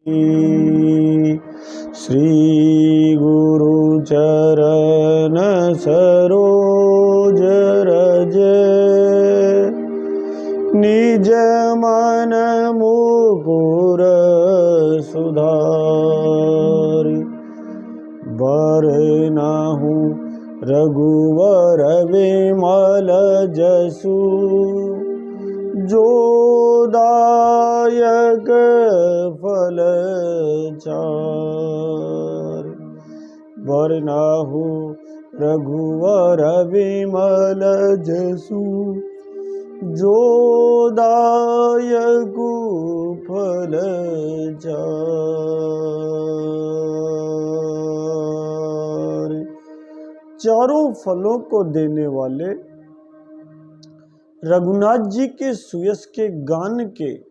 श्री गुरु चरण सरोज रज निज मन मुकुर सुधार बरनहु रघुवर विमल जसु जो दायक फल चार बरनहु रघुवर विमल जसु जो दायक फल चार। चारों फलों को देने वाले रघुनाथ जी के सुयश के गान के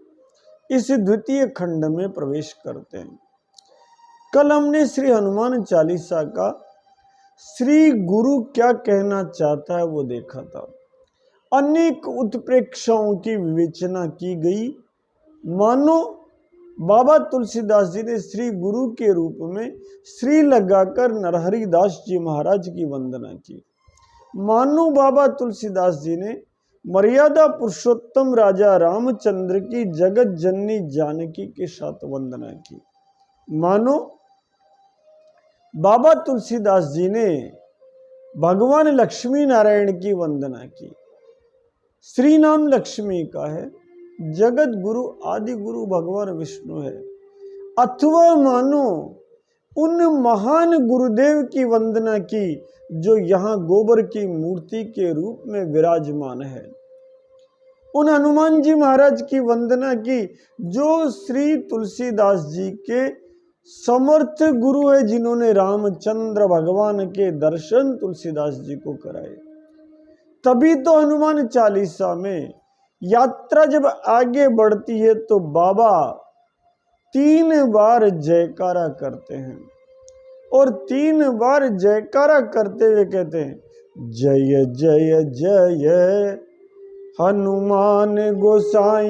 इस द्वितीय खंड में प्रवेश करते हैं। कल हमने श्री हनुमान चालीसा का श्री गुरु क्या कहना चाहता है वो देखा था। अनेक उत्प्रेक्षाओं की विवेचना की गई, मानो बाबा तुलसीदास जी ने श्री गुरु के रूप में श्री लगाकर नरहरि दास जी महाराज की वंदना की, मानो बाबा तुलसीदास जी ने मर्यादा पुरुषोत्तम राजा रामचंद्र की जगत जननी जानकी के साथ वंदना की, मानो बाबा तुलसीदास जी ने भगवान लक्ष्मी नारायण की वंदना की। श्री नाम लक्ष्मी का है, जगत गुरु आदि गुरु भगवान विष्णु है। अथवा मानो उन महान गुरुदेव की वंदना की जो यहाँ गोबर की मूर्ति के रूप में विराजमान है। उन हनुमान जी महाराज की वंदना की जो श्री तुलसीदास जी के समर्थ गुरु है, जिन्होंने रामचंद्र भगवान के दर्शन तुलसीदास जी को कराए। तभी तो हनुमान चालीसा में यात्रा जब आगे बढ़ती है तो बाबा 3 बार जयकारा करते हैं और 3 बार जयकारा करते हुए कहते हैं, जय जय जय हनुमान गोसाई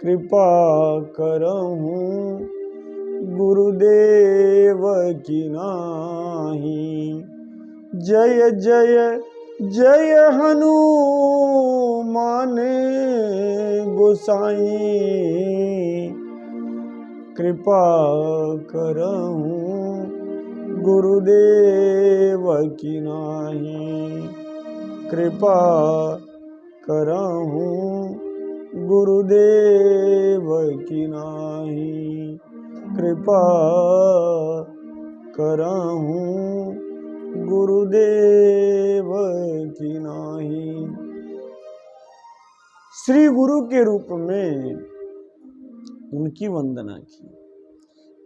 कृपा करहु गुरुदेव की नाही। जय जय जय हनुमान गोसाई कृपा करहु गुरुदेव की नाही। कृपा करहु गुरुदेव की नाही। कृपा करहु गुरुदेव की नाही। श्री गुरु के रूप में उनकी वंदना की।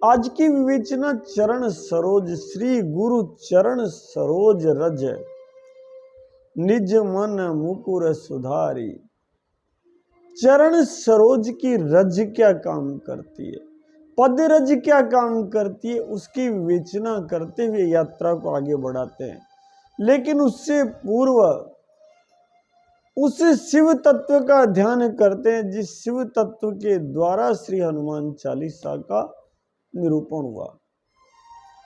आज की विवेचना चरण सरोज श्री गुरु चरण सरोज रज निज मन मुकुर सुधारी। चरण सरोज की रज क्या काम करती है, पद रज क्या काम करती है, उसकी विवेचना करते हुए यात्रा को आगे बढ़ाते हैं। लेकिन उससे पूर्व उस शिव तत्व का ध्यान करते हैं जिस शिव तत्व के द्वारा श्री हनुमान चालीसा का निरूपण हुआ।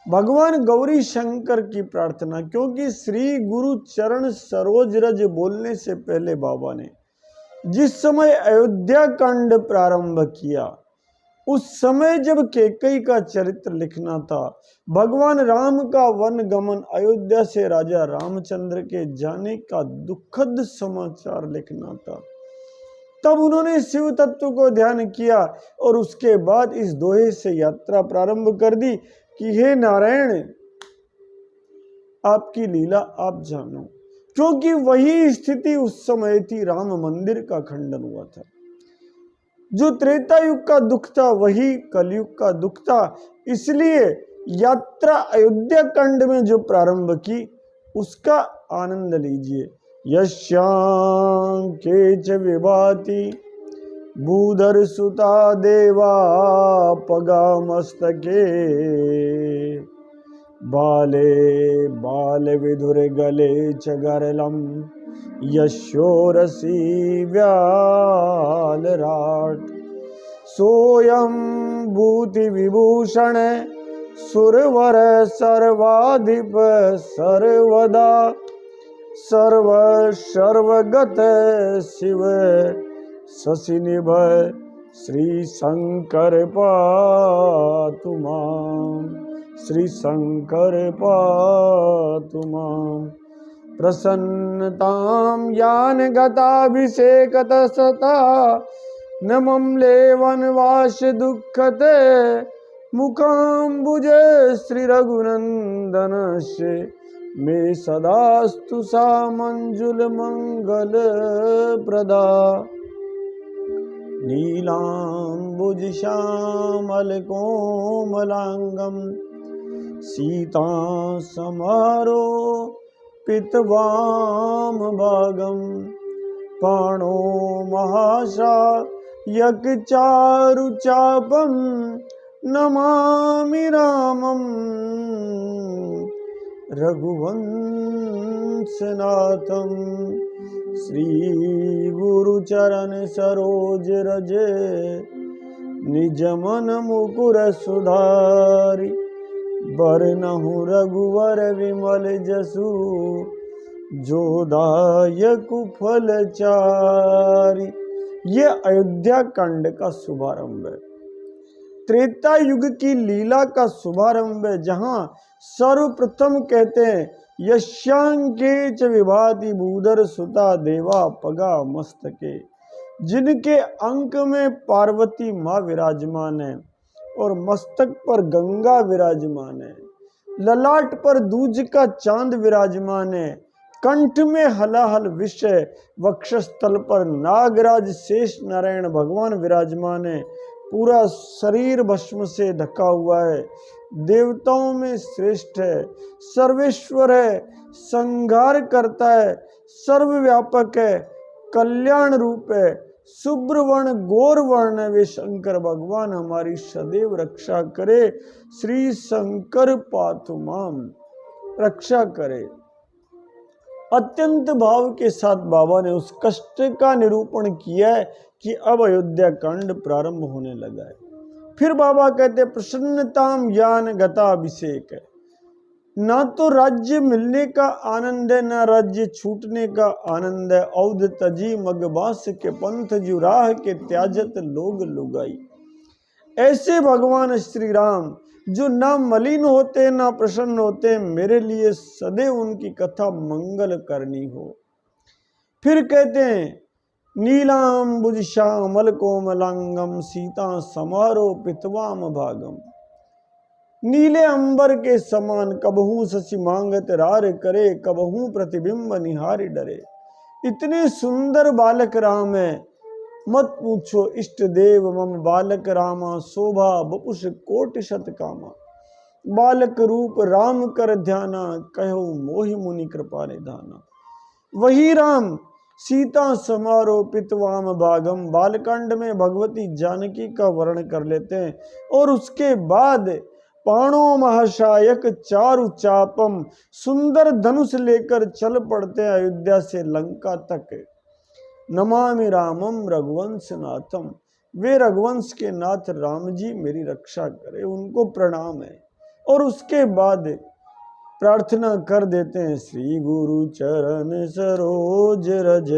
भगवान गौरी शंकर की प्रार्थना, क्योंकि श्री गुरु चरण सरोज रज बोलने से पहले बाबा ने जिस समय अयोध्या कांड प्रारंभ किया, उस समय जब कैकेयी का चरित्र लिखना था, भगवान राम का वन गमन, अयोध्या से राजा रामचंद्र के जाने का दुखद समाचार लिखना था, तब उन्होंने शिव तत्व को ध्यान किया और उसके बाद इस दोहे से यात्रा प्रारंभ कर दी कि हे नारायण, आपकी लीला आप जानो। क्योंकि वही स्थिति उस समय थी, राम मंदिर का खंडन हुआ था। जो त्रेता युग का दुख था वही कलयुग का दुख था। इसलिए यात्रा अयोध्या कांड में जो प्रारंभ की उसका आनंद लीजिए। यश्यां केच विभाति भूधर सुता देवा पगा मस्तके बाले बाल विधुर गले च गरलम यशोरसी व्याल राट सोयम भूति विभूषण सुरवर सर्वाधिप सर्वदा सर्व सर्वगत शिव शशि निभय श्री शंकर पातु मां, श्री शंकर पातु मां। प्रसन्नतां यान गताभिषेकत सता नमं लेवनवास दुःखते मुखाम्बुज श्री रघुनंदनस्य मे सदास्तु सा मंजुल मंगल प्रदा। नीलाम्बुज श्यामल कोमलांगम सीता समारो पितवाम भागम पाणो महाशा यक चारु चापम नमामि रामम रघुवंशनाथम। श्री गुरु चरण सरोज रज निज मन मुकुर सुधारि बरनहु रघुवर विमल जसु जो दायक फल चारि। ये अयोध्या कांड का शुभारंभ है, त्रेता युग की लीला का शुभारंभ है, जहां सर्वप्रथम कहते हैं यश्यांके च विभाति भूधर सुता देवा पगा मस्तके, जिनके अंक में पार्वती माँ विराजमान है और मस्तक पर गंगा विराजमान है, ललाट पर दूज का चांद विराजमान है, कंठ में हलाहल विष है, वक्षस्थल पर नागराज शेष नारायण भगवान विराजमान है, पूरा शरीर भस्म से ढका हुआ है, देवताओं में श्रेष्ठ है, सर्वेश्वर है, संहार करता है, सर्वव्यापक है, कल्याण रूप है, शुभ्र वर्ण गौर वर्ण वे शंकर भगवान हमारी सदैव रक्षा करे। श्री शंकर पातु मां, रक्षा करे। अत्यंत भाव के साथ बाबा ने उस कष्ट का निरूपण किया है कि अब अयोध्या कांड प्रारंभ होने लगा है। फिर बाबा कहते प्रसन्नताम ज्ञान गताभिषेक है, ना तो राज्य मिलने का आनंद है, ना राज्य छूटने का आनंद है। औध तजी मगबास के पंथ जुराह के त्याजत लोग लुगाई। ऐसे भगवान श्री राम जो ना मलिन होते ना प्रसन्न होते, मेरे लिए सदैव उनकी कथा मंगल करनी हो। फिर कहते हैं नीलाम्बुज श्यामल कोमलांगम सीता समारो पितवाम भागम। नीले अंबर के समान कबहू शशि मांगत रार करे, कबहू प्रतिबिंब निहारी डरे। इतने सुंदर बालक राम है, मत पूछो इष्ट देव मम बालक रामा, शोभा बपुष कोट शत कामा। बालक रूप राम कर ध्याना, कहो मोहि मुनि कृपा निधाना। वही राम सीता समारो पितवाम भागम, बालकांड में भगवती जानकी का वर्णन कर लेते हैं और उसके बाद पाणो महाशायक चारु चापम, सुंदर धनुष लेकर चल पड़ते हैं अयोध्या से लंका तक। नमामि रामम रघुवंश नाथम, वे रघुवंश के नाथ राम जी मेरी रक्षा करे, उनको प्रणाम है। और उसके बाद प्रार्थना कर देते हैं श्री गुरु चरण सरोज रज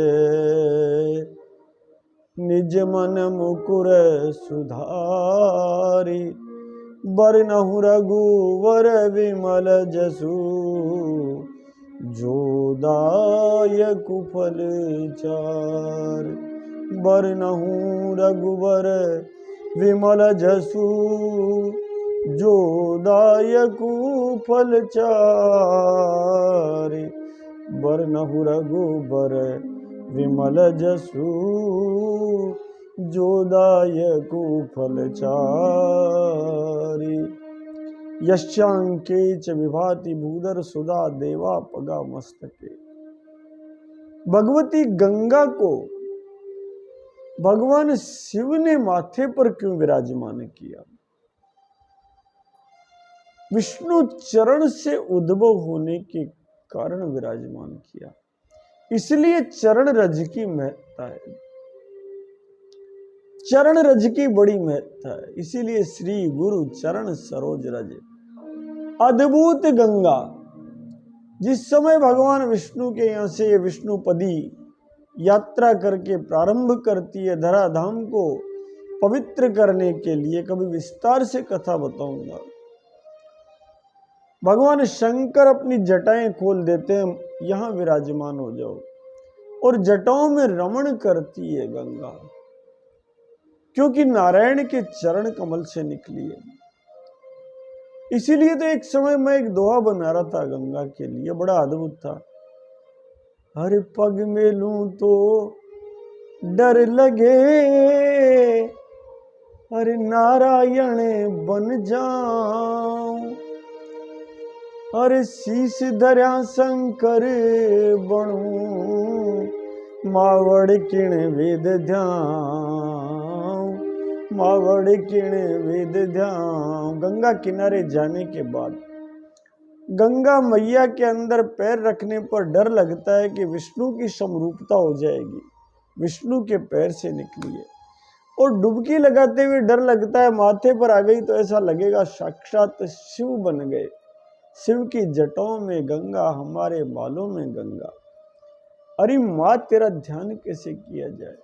निज मन मुकुर सुधारी, बरनहु रघुवर विमल जसु जो दायक फल चार। बरनहु रघुवर विमल जसु जो दायक फल चार। बरनहु रघुवर विमल जसु जो दायक फल चारि। यश्यांके च विभाति भूधर सुधा देवा पगा मस्तके। भगवती गंगा को भगवान शिव ने माथे पर क्यों विराजमान किया? विष्णु चरण से उद्भव होने के कारण विराजमान किया, इसलिए चरण रज की महत्ता है। चरण रज की बड़ी महत्ता है, इसीलिए श्री गुरु चरण सरोज रज। अद्भुत गंगा, जिस समय भगवान विष्णु के यहाँ से विष्णुपदी यात्रा करके प्रारंभ करती है धराधाम को पवित्र करने के लिए, कभी विस्तार से कथा बताऊंगा। भगवान शंकर अपनी जटाएं खोल देते हैं, यहां विराजमान हो जाओ, और जटाओं में रमण करती है गंगा, क्योंकि नारायण के चरण कमल से निकली है। इसीलिए तो एक समय मैं एक दोहा बना रहा था गंगा के लिए, बड़ा अद्भुत था। हर पग में लूं तो डर लगे, अरे नारायण बन जाऊं, अरे शीश धर्या शंकर बनूं, मावड़ किण वेद ध्यान, मावड़ किण वेद ध्यान। गंगा किनारे जाने के बाद गंगा मैया के अंदर पैर रखने पर डर लगता है कि विष्णु की समरूपता हो जाएगी, विष्णु के पैर से निकली है। और डुबकी लगाते हुए डर लगता है माथे पर आ गई तो ऐसा लगेगा साक्षात शिव बन गए। शिव की जटाओं में गंगा, हमारे बालों में गंगा। अरे माँ, तेरा ध्यान कैसे किया जाए?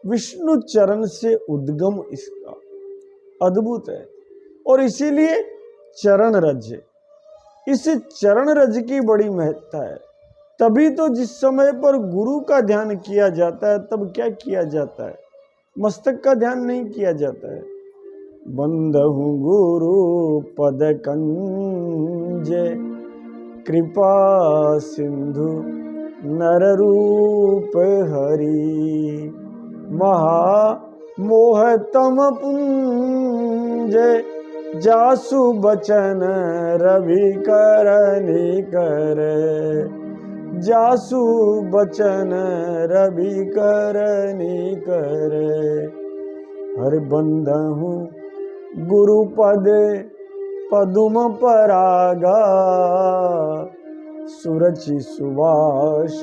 विष्णु चरण से उद्गम इसका अद्भुत है, और इसीलिए चरण रज, इस चरण रज की बड़ी महत्ता है। तभी तो जिस समय पर गुरु का ध्यान किया जाता है, तब क्या किया जाता है? मस्तक का ध्यान नहीं किया जाता है। बंदहु गुरु पद कंज, कृपा सिंधु नर रूप हरि, महा मोह तम पुंज, जासु बचन रवि करनी कर, जासु बचन रवि करनी कर। हर बंदहु गुरु पद पदुम परागा, सुरचि सुवास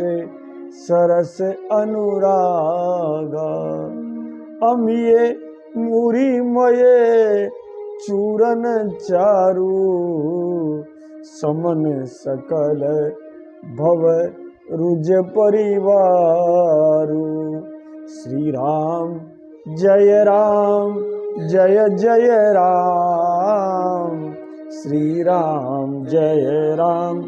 सरस अनुरागा। अमिये मुरी मये चूरन चारु, समन सकल भव रुज परिवारु। श्री राम जय राम, जय जय राम, श्री राम जय राम,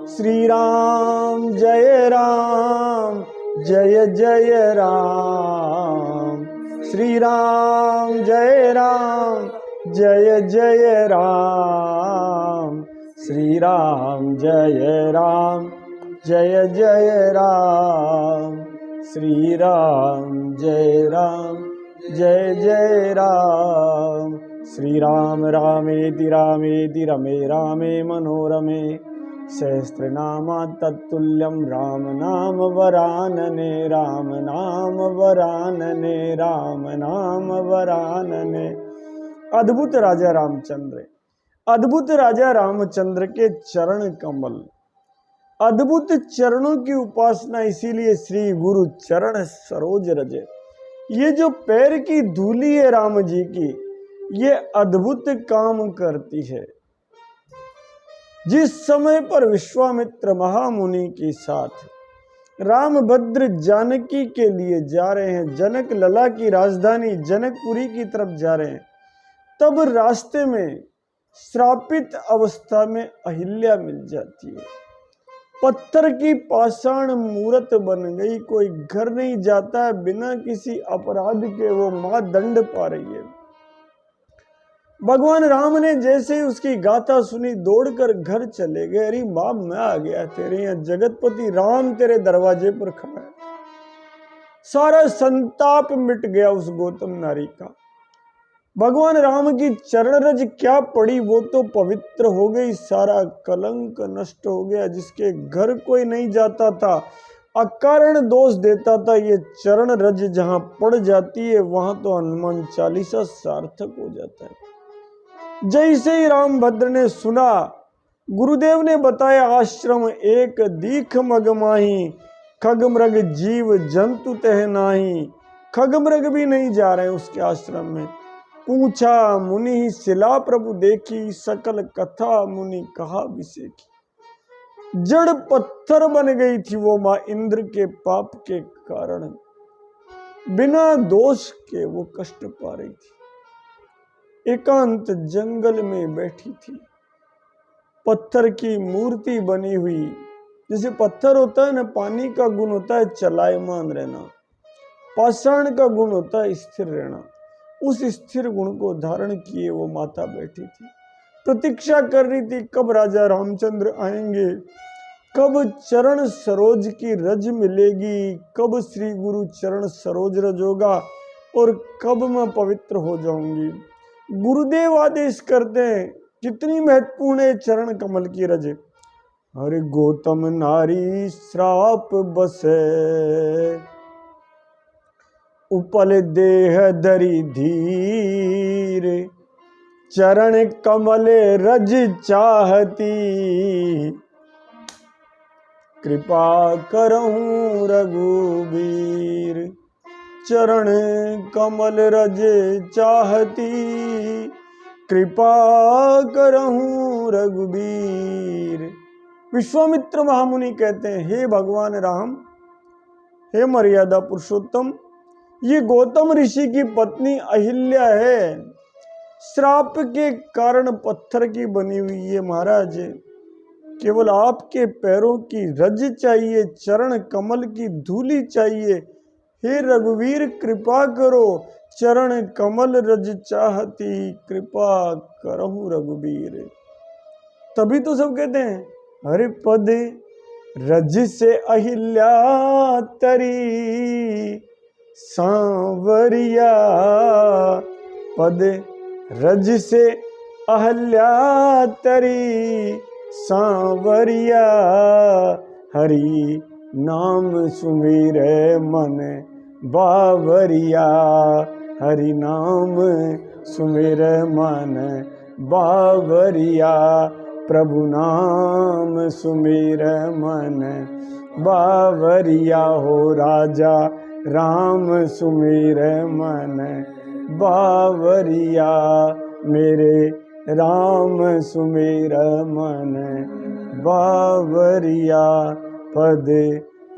श्री राम जय राम, जय जय राम, श्री राम जय राम, जय जय राम, श्री राम जय राम, जय जय राम, श्री राम जय राम, जय जय राम। श्री राम रामेति रामेति रमे रामे मनोरमे, सहस्रनामा तत्तुल्यं राम नाम वरानने, राम नाम वरानने, राम नाम वरानने। अद्भुत राजा रामचंद्र, अद्भुत राजा रामचंद्र के चरण कमल, अद्भुत चरणों की उपासना, इसीलिए श्री गुरु चरण सरोज रज। ये जो पैर की धूली है राम जी की, ये अद्भुत काम करती है। जिस समय पर विश्वामित्र महामुनि के साथ रामभद्र जानकी के लिए जा रहे हैं, जनक लला की राजधानी जनकपुरी की तरफ जा रहे हैं, तब रास्ते में श्रापित अवस्था में अहिल्या मिल जाती है। पत्थर की पाषाण मूर्त बन गई, कोई घर नहीं जाता है बिना किसी अपराध के, वो मां दंड पा रही है। भगवान राम ने जैसे ही उसकी गाथा सुनी, दौड़कर घर चले गए। अरे मां, मैं आ गया तेरे यहाँ, जगतपति राम तेरे दरवाजे पर खड़ा है। सारा संताप मिट गया उस गौतम नारी का। भगवान राम की चरण रज क्या पड़ी, वो तो पवित्र हो गई, सारा कलंक नष्ट हो गया। जिसके घर कोई नहीं जाता था, अकारण दोष देता था, ये चरण रज जहां पड़ जाती है, वहां तो हनुमान चालीसा सार्थक हो जाता है। जैसे ही रामभद्र ने सुना, गुरुदेव ने बताया, आश्रम एक दीख मगमाही, खग मृग जीव जंतु तह नाही, खगमृग भी नहीं जा रहे उसके आश्रम में। पूछा मुनि शिला प्रभु देखी, सकल कथा मुनि कहा विसेखी। जड़ पत्थर बन गई थी वो माँ इंद्र के पाप के कारण, बिना दोष के वो कष्ट पा रही थी। एकांत जंगल में बैठी थी, पत्थर की मूर्ति बनी हुई। जैसे पत्थर होता है ना, पानी का गुण होता है चलायमान रहना, पाषाण का गुण होता है स्थिर रहना। उस स्थिर गुण को धारण किए वो माता बैठी थी, प्रतीक्षा कर रही थी कब राजा रामचंद्र आएंगे, कब चरण सरोज की रज मिलेगी, कब श्री गुरु चरण सरोज रज होगा और कब मैं पवित्र हो जाऊंगी। गुरुदेव आदेश करते हैं, कितनी महत्वपूर्ण है चरण कमल की रज। हरे गौतम नारी श्राप बसे, उपल देह धरी धीर, चरण कमल रज चाहती, कृपा करहूं रघुबीर। चरण कमल रज चाहती, कृपा करहूं रघुबीर। विश्वामित्र महामुनि कहते हैं, हे भगवान राम, हे मर्यादा पुरुषोत्तम, ये गौतम ऋषि की पत्नी अहिल्या है, श्राप के कारण पत्थर की बनी हुई है महाराज। केवल आपके पैरों की रज चाहिए, चरण कमल की धूली चाहिए। हे रघुवीर कृपा करो, चरण कमल रज चाहती, कृपा करहु रघुवीर। तभी तो सब कहते हैं, हरे पद रज से अहिल्या तरी सांवरिया, पद रज से अहिल्या तरी सांवरिया, हरि नाम सुमिर मन बावरिया, हरि नाम सुमिर मन बावरिया, प्रभु नाम सुमिर मन बावरिया। हो राजा राम सुमिर मन बावरिया, मेरे राम सुमिर मन बावरिया। पद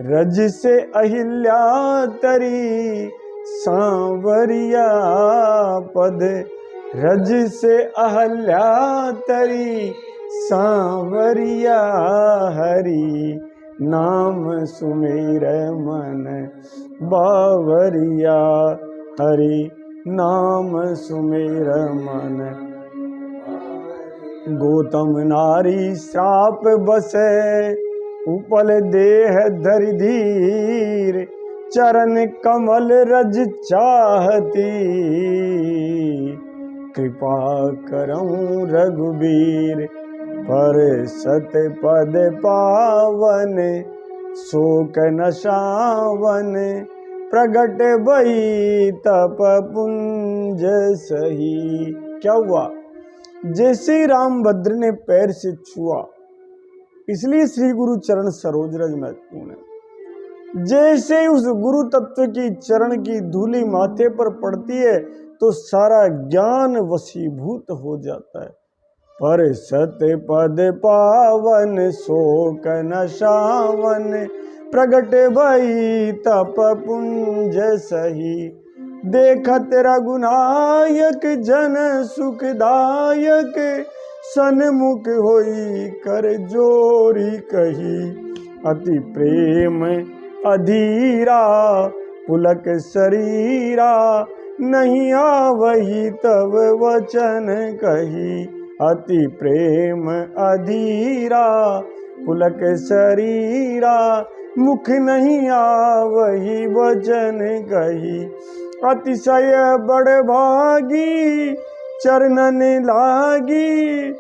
रज से अहिल्या तरी सांवरिया, पद रज से अहिल्या तरी सांवरिया, हरि नाम सुमिर मन बावरिया, हरि नाम सुमिर मन। गौतम नारी श्राप बसे, उपल देह धरि धीर, चरण कमल रज चाहती, कृपा करऊं रघुबीर। पर सत पद पावन, शोक नशावन, प्रगट भई तप पुंज सही। क्या हुआ? जैसे ही रामभद्र ने पैर से छुआ, इसलिए श्री गुरु चरण सरोज रज महत्वपूर्ण है। जैसे ही उस गुरु तत्व की चरण की धूली माथे पर पड़ती है तो सारा ज्ञान वशीभूत हो जाता है। पर सत पद पावन, शोक नशावन, प्रगट भई तप पुंज सही। देखत रघुनायक जन सुखदायक, सन्मुख होई कर जोरी कही। अति प्रेम अधीरा, पुलक शरीरा, नहीं आवही तब वचन कही। अति प्रेम अधीरा, पुलक शरीरा, मुख नहीं आवही वचन कही। अतिशय बड़ भागी, चरणन लागी,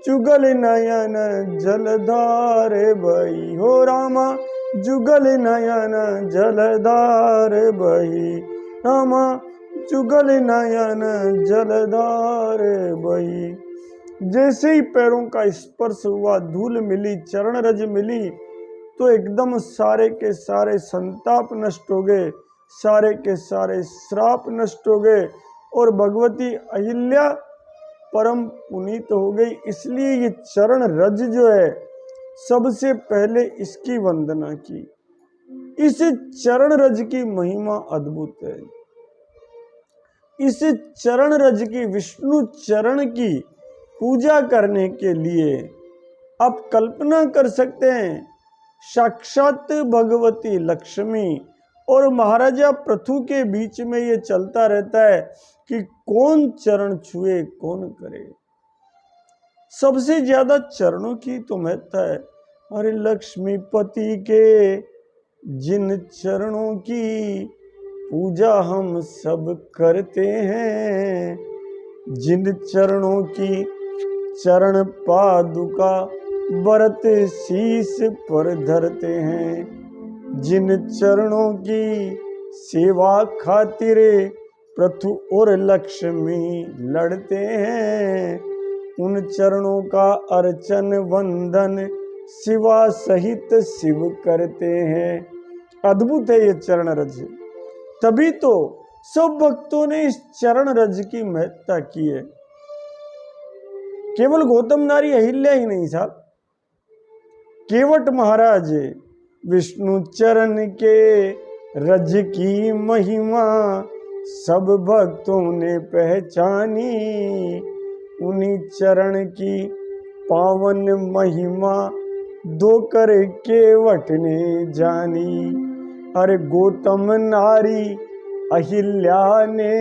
जुगल नयन जलधार बही। हो रामा, जुगल नयन जलधार बही, रामा जुगल नयन जलधार बही। जैसे ही पैरों का स्पर्श हुआ, धूल मिली, चरण रज मिली, तो एकदम सारे के सारे संताप नष्ट हो गए, सारे के सारे श्राप नष्ट हो गए और भगवती अहिल्या परम पुनीत हो गई। इसलिए ये चरण रज जो है सबसे पहले इसकी वंदना की। इस चरण रज की महिमा अद्भुत है। इस चरण रज की, विष्णु चरण की पूजा करने के लिए आप कल्पना कर सकते हैं, साक्षात भगवती लक्ष्मी और महाराजा पृथु के बीच में ये चलता रहता है कि कौन चरण छुए कौन करे। सबसे ज्यादा चरणों की तो महत्ता है। अरे लक्ष्मीपति के जिन चरणों की पूजा हम सब करते हैं, जिन चरणों की चरण पादुका बरत शीश पर धरते हैं, जिन चरणों की सेवा खातिर पृथु और लक्ष्मी लड़ते हैं, उन चरणों का अर्चन वंदन शिवा सहित शिव करते हैं। अद्भुत है ये चरण रज। तभी तो सब भक्तों ने इस चरण रज की महत्ता की है। केवल गौतम नारी अहिल्या ही नहीं साहब, केवट महाराज विष्णु चरण के रज की महिमा सब भक्तों ने पहचानी, उन्हीं चरण की पावन महिमा दो कर केवट ने जानी। अरे गौतम नारी अहिल्या ने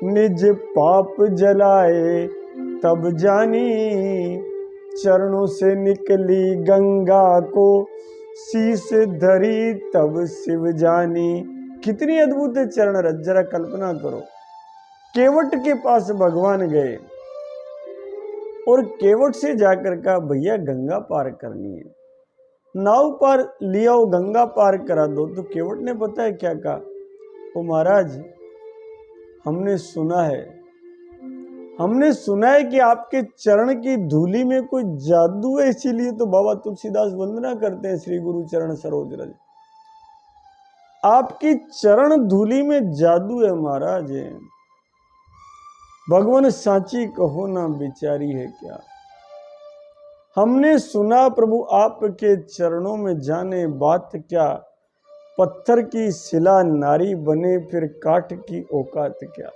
निज पाप जलाए तब जानी, चरणों से निकली गंगा को शीश धरी तब शिव जानी। कितनी अद्भुत है चरण रज, जरा कल्पना करो। केवट के पास भगवान गए और केवट से जाकर कहा भैया गंगा पार करनी है, नाव पार लिया हो, गंगा पार करा दो। तो केवट ने पता है क्या कहा, ओ महाराज हमने सुना है कि आपके चरण की धूली में कोई जादू है, इसीलिए तो बाबा तुलसीदास वंदना करते हैं श्री गुरु चरण सरोज रज। आपकी चरण धूली में जादू है महाराज। भगवान साची कहो ना बिचारी है क्या। हमने सुना प्रभु आपके चरणों में जाने बात क्या, पत्थर की शिला नारी बने फिर काठ की औकात क्या।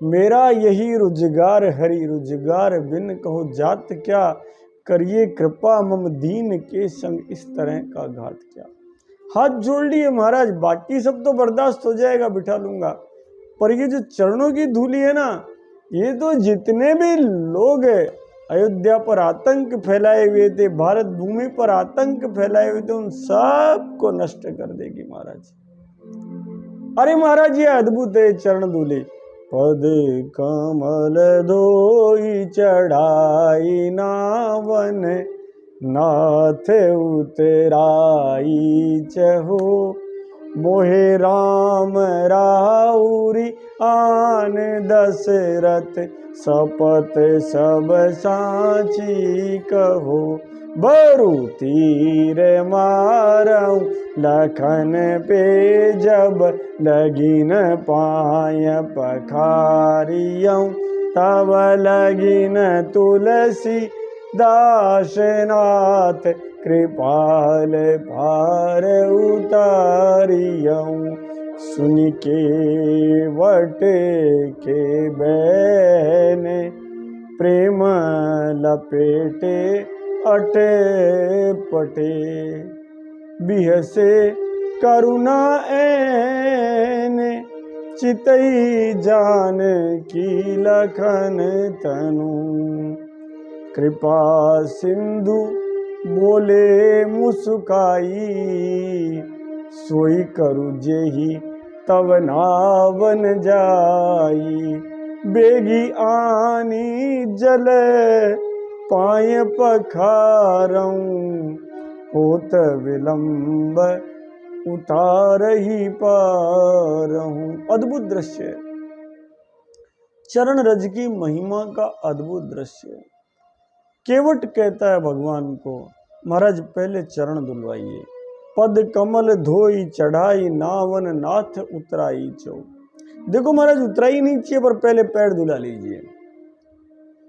मेरा यही रुजगार हरि रुजगार बिन कहो जात क्या, करिए कृपा मम दीन के संग इस तरह का घात क्या। हाथ जोड़ लिए महाराज, बाकी सब तो बर्दाश्त हो जाएगा, बिठा लूंगा, पर ये जो चरणों की धूली है ना, ये तो जितने भी लोग अयोध्या पर आतंक फैलाए हुए थे, भारत भूमि पर आतंक फैलाए हुए थे, उन सबको नष्ट कर देगी महाराज। अरे महाराज ये अद्भुत है चरण धूली। पद कमल धोई चढ़ाई नावन, नाथ उतराई चहो, मोहे राम राउरी आन दशरथ, सपत सब साची कहो, बरु तीर मारऊ लखन पे जब, लगिन पाय पखारियऊ तब, लगिन तुलसी दासनाथ, कृपाल पार उतारियऊ, सुन के वट के बैने, प्रेम लपेटे अटे पटे, बिहसे करुणा ऐने, चितई जान की लखन तनु, कृपा सिंधु बोले मुस्काई, सोई करु जेहि तब नावन जाई, बेगी आनी जल पाय पखारऊं, होत विलंब उतार ही पारहूं। अद्भुत दृश्य है, चरण रज की महिमा का अद्भुत दृश्य है। केवट कहता है भगवान को, महाराज पहले चरण धुलवाइए। पद कमल धोई चढ़ाई नावन नाथ उतराई चो। देखो महाराज उतराई नहीं चाहिए पर पहले पैर धुला लीजिए।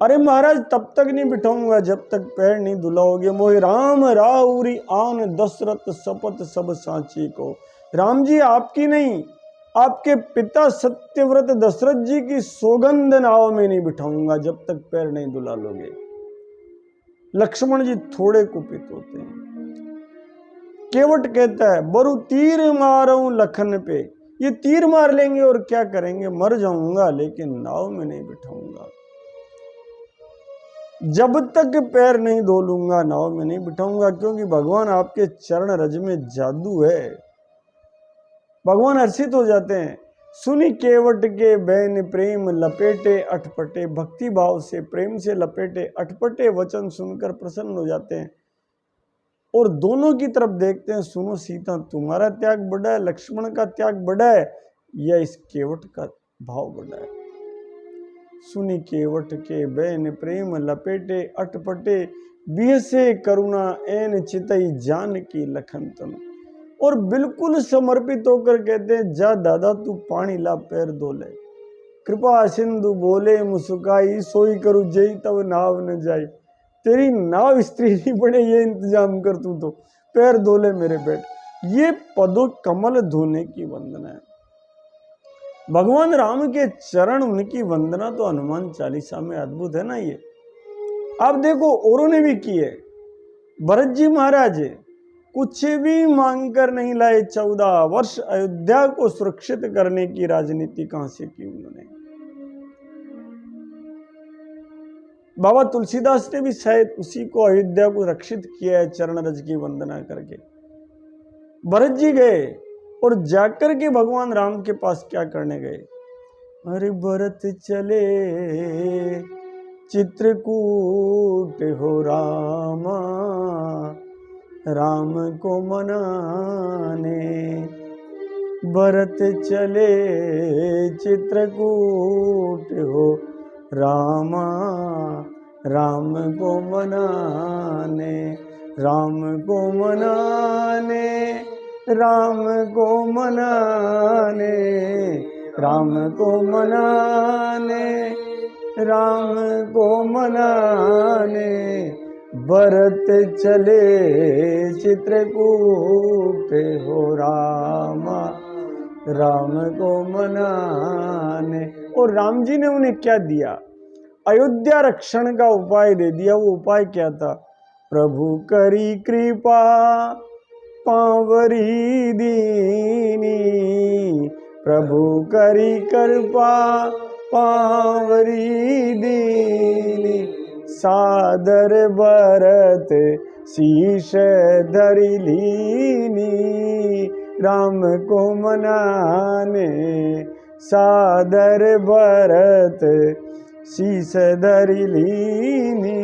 अरे महाराज तब तक नहीं बिठाऊंगा जब तक पैर नहीं धुलाओगे। मोहि राम राउरी आन दशरथ शपथ सब सांची को। राम जी आपकी नहीं, आपके पिता सत्यव्रत दशरथ जी की सौगंध नाव में नहीं बिठाऊंगा जब तक पैर नहीं धुला लोगे। लक्ष्मण जी थोड़े कुपित होते हैं। केवट कहता है बरु तीर मारूं लखन पे। ये तीर मार लेंगे और क्या करेंगे, मर जाऊंगा लेकिन नाव में नहीं बिठाऊंगा। जब तक पैर नहीं धो लूंगा नाव में नहीं बिठाऊंगा, क्योंकि भगवान आपके चरण रज में जादू है। भगवान हर्षित हो जाते हैं। सुनी केवट के बैन प्रेम लपेटे अटपटे। भक्ति भाव से प्रेम से लपेटे अटपटे वचन सुनकर प्रसन्न हो जाते हैं और दोनों की तरफ देखते हैं। सुनो सीता, तुम्हारा त्याग बड़ा है, लक्ष्मण का त्याग बड़ा है या इस केवट का भाव बड़ा है। सुनी केवट के बैन प्रेम लपेटे अटपटे बिहसे करुणा एन चितई जान की लखन तन। और बिल्कुल समर्पित होकर कहते हैं जा दादा तू पानी ला पैर धो ले। कृपा सिंधु बोले मुस्काई सोई करू जई तब नाव न जाई। तेरी नाव स्त्री नहीं बने ये इंतजाम कर तू तो पैर धो ले मेरे बेट। ये पदों कमल धोने की वंदना है। भगवान राम के चरण उनकी वंदना तो हनुमान चालीसा में अद्भुत है ना। ये आप देखो औरों ने भी की है। भरत जी महाराज कुछ भी मांगकर नहीं लाए, 14 वर्ष अयोध्या को सुरक्षित करने की राजनीति कहां से की उन्होंने। बाबा तुलसीदास ने भी शायद उसी को अयोध्या को रक्षित किया है चरण रज की वंदना करके। भरत जी गए और जाकर के भगवान राम के पास क्या करने गए। अरे भरत चले चित्रकूट हो रामा राम को मनाने। भरत चले चित्रकूट हो रामा राम को मनाने। राम को मनाने राम को मनाने राम को मनाने राम को मनाने। भरत चले चित्रकूट हो रामा राम को मनाने। और राम जी ने उन्हें क्या दिया, अयोध्या रक्षण का उपाय दे दिया। वो उपाय क्या था, प्रभु करी कृपा पावरी दीनी। प्रभु करी कृपा पावरी दीनी। सादर भरत शीश धरि लीनी। राम को मनाने सादर भरत शीश धरि लीनी।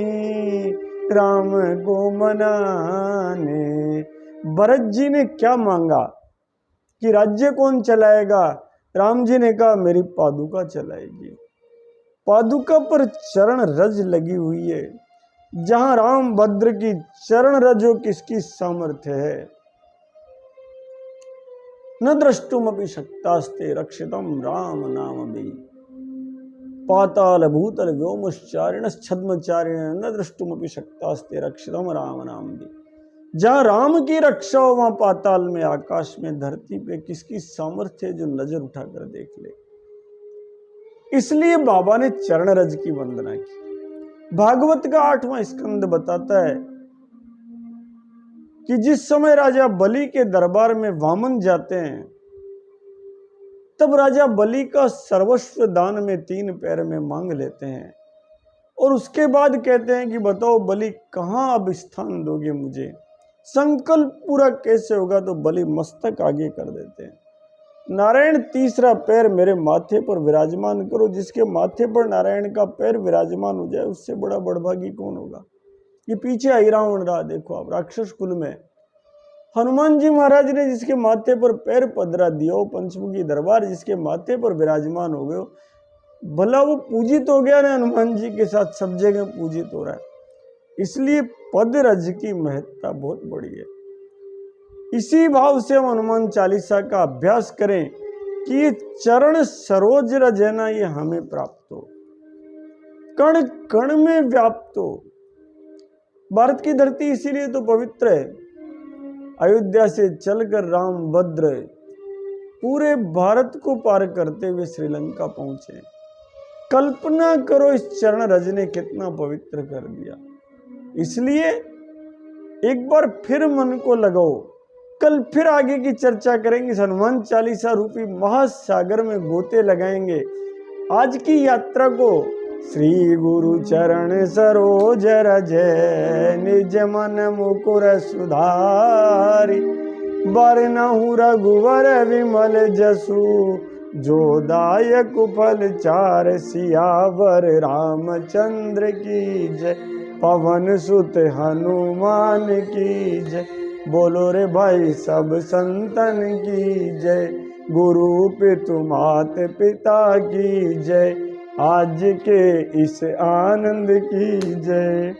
राम को मनाने। भरत जी ने क्या मांगा कि राज्य कौन चलाएगा। राम जी ने कहा मेरी पादुका चलाएगी। पादुका पर चरण रज लगी हुई है। जहां राम भद्र की चरण रजो किसकी सामर्थ्य है। न द्रष्टुम अपि शक्तास्ते रक्षितम राम नाम भी। पाताल भूतल व्योमश्चारिण छद्मचारिण न द्रष्टुम अपि शक्तास्ते रक्षितम राम नाम भी। जहां राम की रक्षा हो वहां पाताल में, आकाश में, धरती पे किसकी सामर्थ्य है जो नजर उठाकर देख ले। इसलिए बाबा ने चरण रज की वंदना की। भागवत का 8वां स्कंद बताता है कि जिस समय राजा बलि के दरबार में वामन जाते हैं तब राजा बलि का सर्वस्व दान में 3 पैर में मांग लेते हैं और उसके बाद कहते हैं कि बताओ बलि कहां अब स्थान दोगे मुझे। संकल्प पूरा कैसे होगा तो बलि मस्तक आगे कर देते हैं। नारायण तीसरा पैर मेरे माथे पर विराजमान करो। जिसके माथे पर नारायण का पैर विराजमान हो जाए उससे बड़ा बड़भागी कौन होगा। ये पीछे आई रावण रहा, देखो आप राक्षस कुल में हनुमान जी महाराज ने जिसके माथे पर पैर पधरा दिया, वो पंचमुखी दरबार जिसके माथे पर विराजमान हो गए, भला वो पूजित हो गया ना। हनुमान जी के साथ सब जगह पूजित हो रहा है। इसलिए पद रज की महत्ता बहुत बड़ी है। इसी भाव से हम हनुमान चालीसा का अभ्यास करें कि ये चरण सरोज रज है ना, ये हमें प्राप्त हो, कण कण में व्याप्त हो। भारत की धरती इसीलिए तो पवित्र है। अयोध्या से चलकर रामभद्र पूरे भारत को पार करते हुए श्रीलंका पहुंचे। कल्पना करो इस चरण रज ने कितना पवित्र कर दिया। इसलिए एक बार फिर मन को लगाओ, कल फिर आगे की चर्चा करेंगे। हनुमान चालीसा रूपी महासागर में गोते लगाएंगे। आज की यात्रा को श्री गुरु चरण सरोज रज निज मन मुकुर सुधारी, बरनहु रघुवर विमल जसु, जो दायक फल चार, सियावर रामचंद्र की जय, पवन सुत हनुमान की जय। बोलो रे भाई सब संतन की जय, गुरु पितु मात पिता की जय, आज के इस आनंद की जय।